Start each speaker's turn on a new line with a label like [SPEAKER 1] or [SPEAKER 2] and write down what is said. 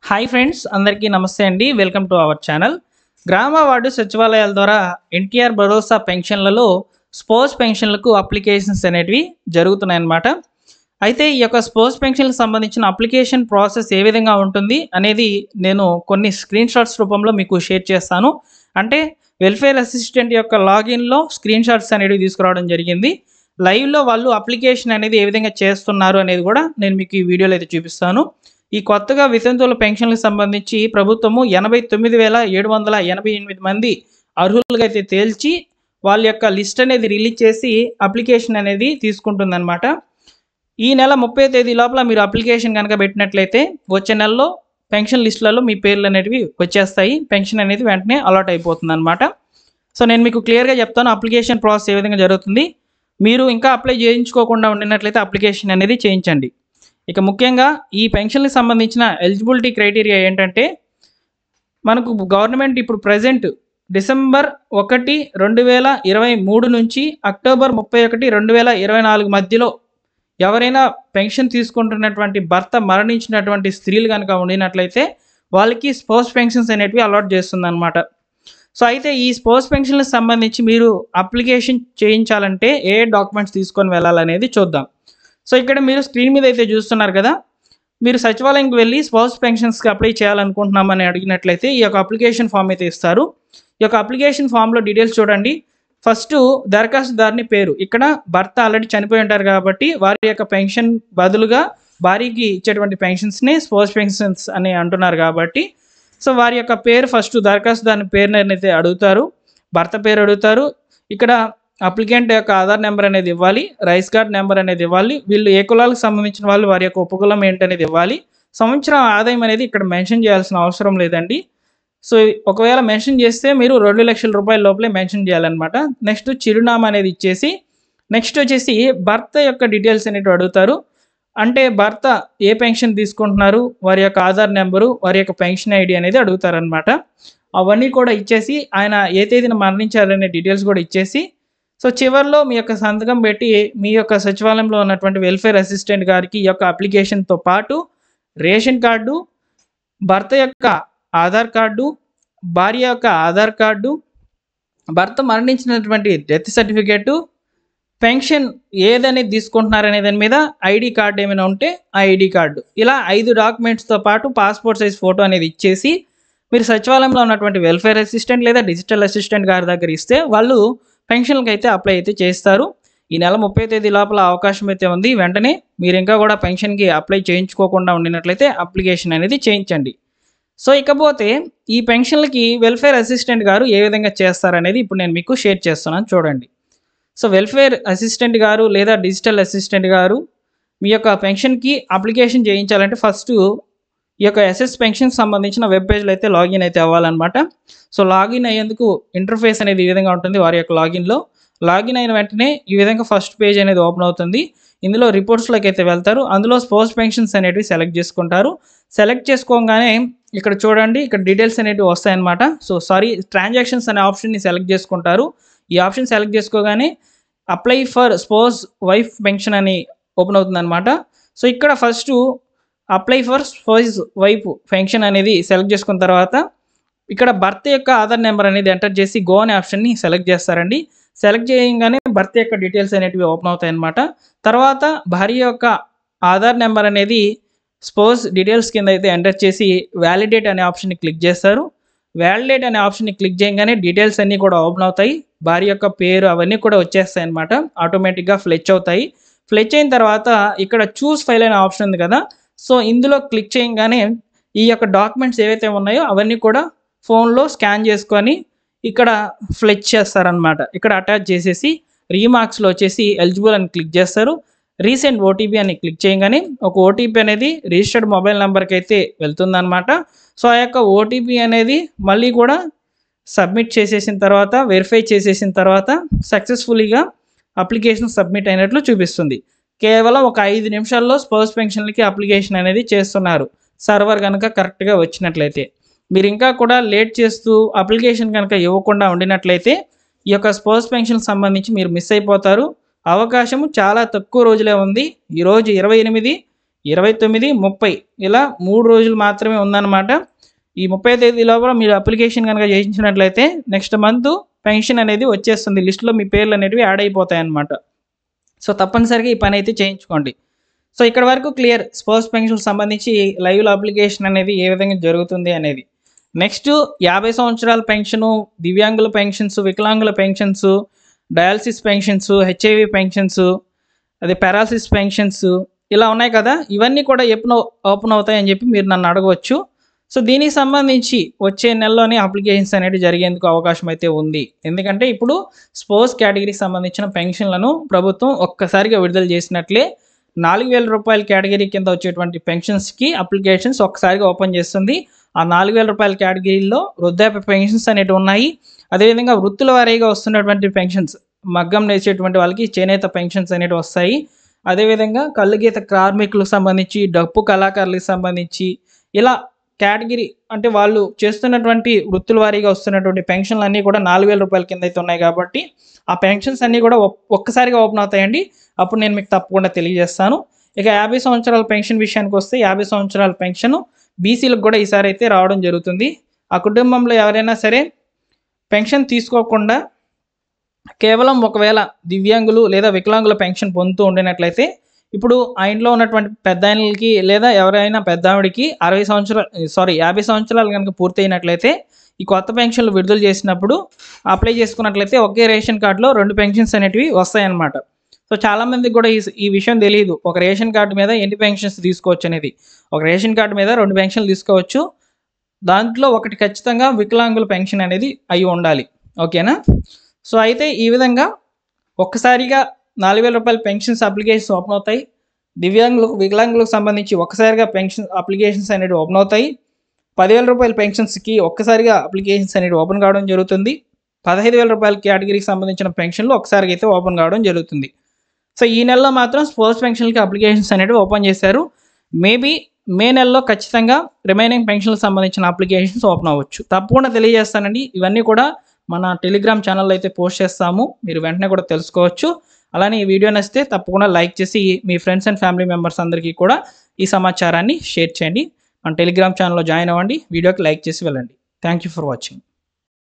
[SPEAKER 1] Hi friends, అందరికీ నమస్తే అండి. Welcome to our channel. గ్రామ వార్డు సచివాలయాల ద్వారా ఎన్టీఆర్ భరోసా పెన్షన్లలో స్పోర్ట్స్ పెన్షన్లకు అప్లికేషన్స్ అనేటివి జరుగుతున్నాయన్నమాట. అయితే ఈ యొక్క స్పోర్ట్స్ పెన్షన్లకు సంబంధించిన అప్లికేషన్ ప్రాసెస్ ఏ విధంగా ఉంటుంది అనేది నేను కొన్ని స్క్రీన్ షాట్స్ రూపంలో మీకు షేర్ చేస్తాను. అంటే వెల్ఫేర్ అసిస్టెంట్ యొక్క లాగిన్లో స్క్రీన్ షాట్స్ అనేవి తీసుకురావడం జరిగింది. లైవ్లో వాళ్ళు అప్లికేషన్ అనేది ఏ విధంగా చేస్తున్నారు అనేది కూడా నేను మీకు ఈ వీడియోలో అయితే చూపిస్తాను. ఈ కొత్తగా వితంతువుల పెన్షన్లకు సంబంధించి ప్రభుత్వము 89,788 మంది అర్హులుగా అయితే తేల్చి వాళ్ళ యొక్క లిస్ట్ అనేది రిలీజ్ చేసి అప్లికేషన్ అనేది తీసుకుంటుందన్నమాట. ఈ నెల 30వ తేదీ లోపల మీరు అప్లికేషన్ కనుక పెట్టినట్లయితే వచ్చే నెలలో పెన్షన్ లిస్టులలో మీ పేర్లు అనేవి వచ్చేస్తాయి. పెన్షన్ అనేది వెంటనే అలాట్ అయిపోతుంది అనమాట. సో నేను మీకు క్లియర్గా చెప్తాను అప్లికేషన్ ప్రాసెస్ ఏ విధంగా జరుగుతుంది. మీరు ఇంకా అప్లై చేయించుకోకుండా ఉండినట్లయితే అప్లికేషన్ అనేది చేయించండి. ఇక ముఖ్యంగా ఈ పెన్షన్కి సంబంధించిన ఎలిజిబిలిటీ క్రైటీరియా ఏంటంటే, మనకు గవర్నమెంట్ ఇప్పుడు ప్రజెంట్ డిసెంబర్ 1, 2023 నుంచి అక్టోబర్ 31, 2024 మధ్యలో ఎవరైనా పెన్షన్ తీసుకుంటున్నటువంటి భర్త మరణించినటువంటి స్త్రీలు కనుక ఉండినట్లయితే వాళ్ళకి స్పోర్ట్స్ పెన్షన్స్ అనేటివి అలాట్ చేస్తుందన్నమాట. సో అయితే ఈ స్పోర్ట్స్ పెన్షన్లకు సంబంధించి మీరు అప్లికేషన్ చేయించాలంటే ఏ డాక్యుమెంట్స్ తీసుకొని వెళ్ళాలనేది చూద్దాం. సో ఇక్కడ మీరు స్క్రీన్ మీద అయితే చూస్తున్నారు కదా, మీరు సచివాలయంకి వెళ్ళి స్పోర్ట్స్ పెన్షన్స్కి అప్లై చేయాలనుకుంటున్నామని అడిగినట్లయితే ఈ యొక్క అప్లికేషన్ ఫామ్ అయితే ఇస్తారు. ఈ యొక్క అప్లికేషన్ ఫామ్లో డీటెయిల్స్ చూడండి. ఫస్ట్ దరఖాస్తుదారుని పేరు, ఇక్కడ భర్త ఆల్రెడీ చనిపోయి ఉంటారు కాబట్టి వారి యొక్క పెన్షన్ బదులుగా భార్యకి ఇచ్చేటువంటి పెన్షన్స్ని స్పోర్ట్స్ పెన్షన్స్ అని అంటున్నారు కాబట్టి సో వారి యొక్క పేరు ఫస్ట్ దరఖాస్తుదారుని పేరుని అయితే అడుగుతారు, భర్త పేరు అడుగుతారు. ఇక్కడ అప్లికెంట్ యొక్క ఆధార్ నెంబర్ అనేది ఇవ్వాలి, రైస్ కార్డ్ నెంబర్ అనేది ఇవ్వాలి, వీళ్ళు ఏ కులాలకు సంబంధించిన వాళ్ళు వారి యొక్క ఉపకులం ఏంటనేది ఇవ్వాలి. సంవత్సరం ఆదాయం అనేది ఇక్కడ మెన్షన్ చేయాల్సిన అవసరం లేదండి. సో ఒకవేళ మెన్షన్ చేస్తే మీరు 2 లక్షల రూపాయల లోపలే మెన్షన్ చేయాలన్నమాట. నెక్స్ట్ చిరునామా అనేది ఇచ్చేసి నెక్స్ట్ వచ్చేసి భర్త యొక్క డీటెయిల్స్ అనేవి అడుగుతారు. అంటే భర్త ఏ పెన్షన్ తీసుకుంటున్నారు, వారి యొక్క ఆధార్ నెంబరు, వారి యొక్క పెన్షన్ ఐడి అనేది అడుగుతారనమాట. అవన్నీ కూడా ఇచ్చేసి ఆయన ఏ తేదీన మరణించారనే డీటెయిల్స్ కూడా ఇచ్చేసి సో చివరిలో మీ యొక్క సంతకం పెట్టి మీ యొక్క సచివాలయంలో ఉన్నటువంటి వెల్ఫేర్ అసిస్టెంట్ గారికి ఈ యొక్క అప్లికేషన్తో పాటు రేషన్ కార్డు, భర్త యొక్క ఆధార్ కార్డు, భార్య యొక్క ఆధార్ కార్డు, భర్త మరణించినటువంటి డెత్ సర్టిఫికేటు, పెన్షన్ ఏదనేది తీసుకుంటున్నారనే దాని మీద ఐడి కార్డు ఏమైనా ఉంటే ఆ ఐడి కార్డు, ఇలా 5 డాక్యుమెంట్స్తో పాటు పాస్పోర్ట్ సైజ్ ఫోటో అనేది ఇచ్చేసి మీరు సచివాలయంలో ఉన్నటువంటి వెల్ఫేర్ అసిస్టెంట్ లేదా డిజిటల్ అసిస్టెంట్ గారి దగ్గర ఇస్తే వాళ్ళు పెన్షన్కి అయితే అప్లై అయితే చేస్తారు. ఈ నెల 30వ తేదీ లోపల అవకాశం అయితే ఉంది. వెంటనే మీరు ఇంకా కూడా పెన్షన్కి అప్లై చేయించుకోకుండా ఉండినట్లయితే అప్లికేషన్ అనేది చేయించండి. సో ఇకపోతే ఈ పెన్షన్లకి వెల్ఫేర్ అసిస్టెంట్ గారు ఏ విధంగా చేస్తారనేది ఇప్పుడు నేను మీకు షేర్ చేస్తున్నాను, చూడండి. సో వెల్ఫేర్ అసిస్టెంట్ గారు లేదా డిజిటల్ అసిస్టెంట్ గారు మీ యొక్క పెన్షన్కి అప్లికేషన్ చేయించాలంటే ఫస్ట్ ఈ యొక్క ఎస్ఎస్ పెన్షన్ సంబంధించిన వెబ్ పేజ్లో అయితే లాగిన్ అయితే అవ్వాలన్నమాట. సో లాగిన్ అయ్యేందుకు ఇంటర్ఫేస్ అనేది ఈ విధంగా ఉంటుంది. వారి యొక్క లాగిన్లో లాగిన్ అయిన వెంటనే ఈ విధంగా ఫస్ట్ పేజ్ అనేది ఓపెన్ అవుతుంది. ఇందులో రిపోర్ట్స్లోకి అయితే వెళ్తారు. అందులో స్పోర్ట్స్ పెన్షన్స్ అనేటివి సెలెక్ట్ చేసుకుంటారు. సెలెక్ట్ చేసుకోగానే ఇక్కడ చూడండి, ఇక్కడ డీటెయిల్స్ అనేటివి వస్తాయన్నమాట. సో ట్రాన్సాక్షన్స్ అనే ఆప్షన్ని సెలెక్ట్ చేసుకుంటారు. ఈ ఆప్షన్ సెలెక్ట్ చేసుకోగానే apply for sports wife pension అని ఓపెన్ అవుతుంది అనమాట. సో ఇక్కడ first apply for sports wife pension అనేది సెలెక్ట్ చేసుకున్న తర్వాత ఇక్కడ భర్త యొక్క ఆధార్ నెంబర్ అనేది ఎంటర్ చేసి గో అనే ఆప్షన్ని సెలెక్ట్ చేస్తారండి. సెలెక్ట్ చేయగానే భర్త యొక్క డీటెయిల్స్ అనేటివి ఓపెన్ అవుతాయి అన్నమాట. తర్వాత భార్య యొక్క ఆధార్ నెంబర్ అనేది స్పోర్ట్స్ డీటెయిల్స్ కింద అయితే ఎంటర్ చేసి వ్యాలిడేట్ అనే ఆప్షన్ని క్లిక్ చేస్తారు. వ్యాలిడేట్ అనే ఆప్షన్ని క్లిక్ చేయగానే డీటెయిల్స్ అన్నీ కూడా ఓపెన్ అవుతాయి. భార్య యొక్క పేరు అవన్నీ కూడా వచ్చేస్తాయి అన్నమాట. ఆటోమేటిక్గా ఫ్లెచ్ అవుతాయి. ఫ్లెచ్ అయిన తర్వాత ఇక్కడ చూస్ ఫైల్ అనే ఆప్షన్ ఉంది కదా, సో ఇందులో క్లిక్ చేయగానే ఈ యొక్క డాక్యుమెంట్స్ ఏవైతే ఉన్నాయో అవన్నీ కూడా ఫోన్లో స్కాన్ చేసుకొని ఇక్కడ ఫ్లెచ్ చేస్తారనమాట. ఇక్కడ అటాచ్ చేసేసి రీమార్క్స్లో వచ్చేసి ఎలిజిబుల్ అని క్లిక్ చేస్తారు. రీసెంట్ ఓటీపీ అని క్లిక్ చేయగానే ఒక ఓటీపీ అనేది రిజిస్టర్డ్ మొబైల్ నెంబర్కి అయితే వెళ్తుందన్నమాట. సో ఆ యొక్క ఓటీపీ అనేది మళ్ళీ కూడా సబ్మిట్ చేసేసిన తర్వాత వెరిఫై చేసేసిన తర్వాత సక్సెస్ఫుల్గా అప్లికేషన్ సబ్మిట్ అయినట్లు చూపిస్తుంది. కేవలం ఒక 5 నిమిషాల్లో స్పోర్ట్స్ పెన్షన్లకి అప్లికేషన్ అనేది చేస్తున్నారు, సర్వర్ కనుక కరెక్ట్గా వచ్చినట్లయితే. మీరు ఇంకా కూడా లేట్ చేస్తూ అప్లికేషన్ కనుక ఇవ్వకుండా ఉండినట్లయితే ఈ యొక్క స్పోర్ట్స్ పెన్షన్ సంబంధించి మీరు మిస్ అయిపోతారు. అవకాశం చాలా తక్కువ రోజులే ఉంది. ఈరోజు 28, 29, 30 ఇలా 3 రోజులు మాత్రమే ఉందన్నమాట. ఈ 30వ తేదీ లోపల మీరు అప్లికేషన్ కనుక చేయించినట్లయితే నెక్స్ట్ మంత్ పెన్షన్ అనేది వచ్చేస్తుంది. లిస్టులో మీ పేర్లు అనేటివి యాడ్ అయిపోతాయన్నమాట. సో తప్పనిసరిగా ఈ పని అయితే చేయించుకోండి. సో ఇక్కడ వరకు క్లియర్. స్పోర్ట్స్ పెన్షన్కి సంబంధించి లైవ్లో అప్లికేషన్ అనేది ఏ విధంగా జరుగుతుంది అనేది. నెక్స్ట్ 50 సంవత్సరాల పెన్షను, దివ్యాంగుల పెన్షన్స్, వికలాంగుల pensions, dialysis pensions, HIV pensions, అదే పారాలసిస్ పెన్షన్స్ ఇలా ఉన్నాయి కదా. ఇవన్నీ కూడా ఎప్పుడు ఓపెన్ అవుతాయని చెప్పి మీరు నన్ను అడగవచ్చు. సో దీనికి సంబంధించి వచ్చే నెలలోనే అప్లికేషన్స్ అనేవి జరిగేందుకు అవకాశం అయితే ఉంది. ఎందుకంటే ఇప్పుడు స్పోర్ట్స్ కేటగిరీకి సంబంధించిన పెన్షన్లను ప్రభుత్వం ఒక్కసారిగా విడుదల చేసినట్లే 4,000 రూపాయల కేటగిరీ కింద వచ్చేటువంటి పెన్షన్స్కి అప్లికేషన్స్ ఒక్కసారిగా ఓపెన్ చేస్తుంది. ఆ 4,000 రూపాయల కేటగిరీలో వృద్ధాప్య పెన్షన్స్ అనేవి ఉన్నాయి. అదేవిధంగా వృత్తుల వారీగా వస్తున్నటువంటి పెన్షన్స్, మగ్గం నేసేటువంటి వాళ్ళకి చేనేత పెన్షన్స్ అనేవి వస్తాయి. అదేవిధంగా కళ్ళుగీత కార్మికులకు సంబంధించి, డప్పు కళాకారులకు సంబంధించి ఇలా కేటగిరీ అంటే వాళ్ళు చేస్తున్నటువంటి వృత్తుల వారీగా వస్తున్నటువంటి పెన్షన్లు అన్నీ కూడా 4,000 రూపాయల కింద అయితే ఉన్నాయి కాబట్టి ఆ పెన్షన్స్ అన్నీ కూడా ఒక్కసారిగా ఓపెన్ అవుతాయండి. అప్పుడు నేను మీకు తప్పకుండా తెలియజేస్తాను. ఇక 50 సంవత్సరాల పెన్షన్ విషయానికి వస్తే 50 సంవత్సరాల పెన్షన్ బీసీలకు కూడా ఈసారి అయితే రావడం జరుగుతుంది. ఆ కుటుంబంలో ఎవరైనా సరే పెన్షన్ తీసుకోకుండా కేవలం ఒకవేళ దివ్యాంగులు లేదా వికలాంగుల పెన్షన్ పొందుతూ ఉండినట్లయితే ఇప్పుడు ఆ ఇంట్లో ఉన్నటువంటి పెద్ద ఆయనలకి లేదా ఎవరైనా పెద్ద ఆవిడికి 50 సంవత్సరాలు కనుక పూర్తయినట్లయితే ఈ కొత్త పెన్షన్లు విడుదల చేసినప్పుడు అప్లై చేసుకున్నట్లయితే ఒకే రేషన్ కార్డులో 2 పెన్షన్స్ అనేటివి వస్తాయన్నమాట. సో చాలామందికి కూడా ఈ విషయం తెలియదు. ఒక రేషన్ కార్డు మీద ఎన్ని పెన్షన్స్ తీసుకోవచ్చు అనేది. ఒక రేషన్ కార్డు మీద 2 పెన్షన్లు తీసుకోవచ్చు. దాంట్లో ఒకటి ఖచ్చితంగా వికలాంగుల పెన్షన్ అనేది అయి ఉండాలి. ఓకేనా? సో అయితే ఈ విధంగా ఒక్కసారిగా 4,000 రూపాయల పెన్షన్స్ అప్లికేషన్స్ ఓపెన్ అవుతాయి. దివ్యాంగులకు, వికలాంగులకు సంబంధించి ఒక్కసారిగా పెన్షన్ అప్లికేషన్స్ అనేవి ఓపెన్ అవుతాయి. 10,000 రూపాయల పెన్షన్స్కి ఒక్కసారిగా అప్లికేషన్స్ అనేవి ఓపెన్ కావడం జరుగుతుంది. 15,000 రూపాయల కేటగిరీకి సంబంధించిన పెన్షన్లు ఒకసారిగా అయితే ఓపెన్ కావడం జరుగుతుంది. సో ఈ నెలలో మాత్రం స్పోర్ట్స్ పెన్షన్కి అప్లికేషన్స్ అనేవి ఓపెన్ చేశారు. మేబీ మే నెలలో ఖచ్చితంగా రిమైనింగ్ పెన్షన్లకు సంబంధించిన అప్లికేషన్స్ ఓపెన్ అవ్వచ్చు. తప్పకుండా తెలియజేస్తానండి. ఇవన్నీ కూడా మన టెలిగ్రామ్ ఛానల్లో అయితే పోస్ట్ చేస్తాము. మీరు వెంటనే కూడా తెలుసుకోవచ్చు. అలానే ఈ వీడియో నచ్చితే తప్పకుండా లైక్ చేసి మీ ఫ్రెండ్స్ అండ్ ఫ్యామిలీ మెంబర్స్ అందరికీ కూడా ఈ సమాచారాన్ని షేర్ చేయండి. మన టెలిగ్రామ్ ఛానల్లో జాయిన్ అవ్వండి. వీడియోకి లైక్ చేసి వెళ్ళండి. Thank you for watching.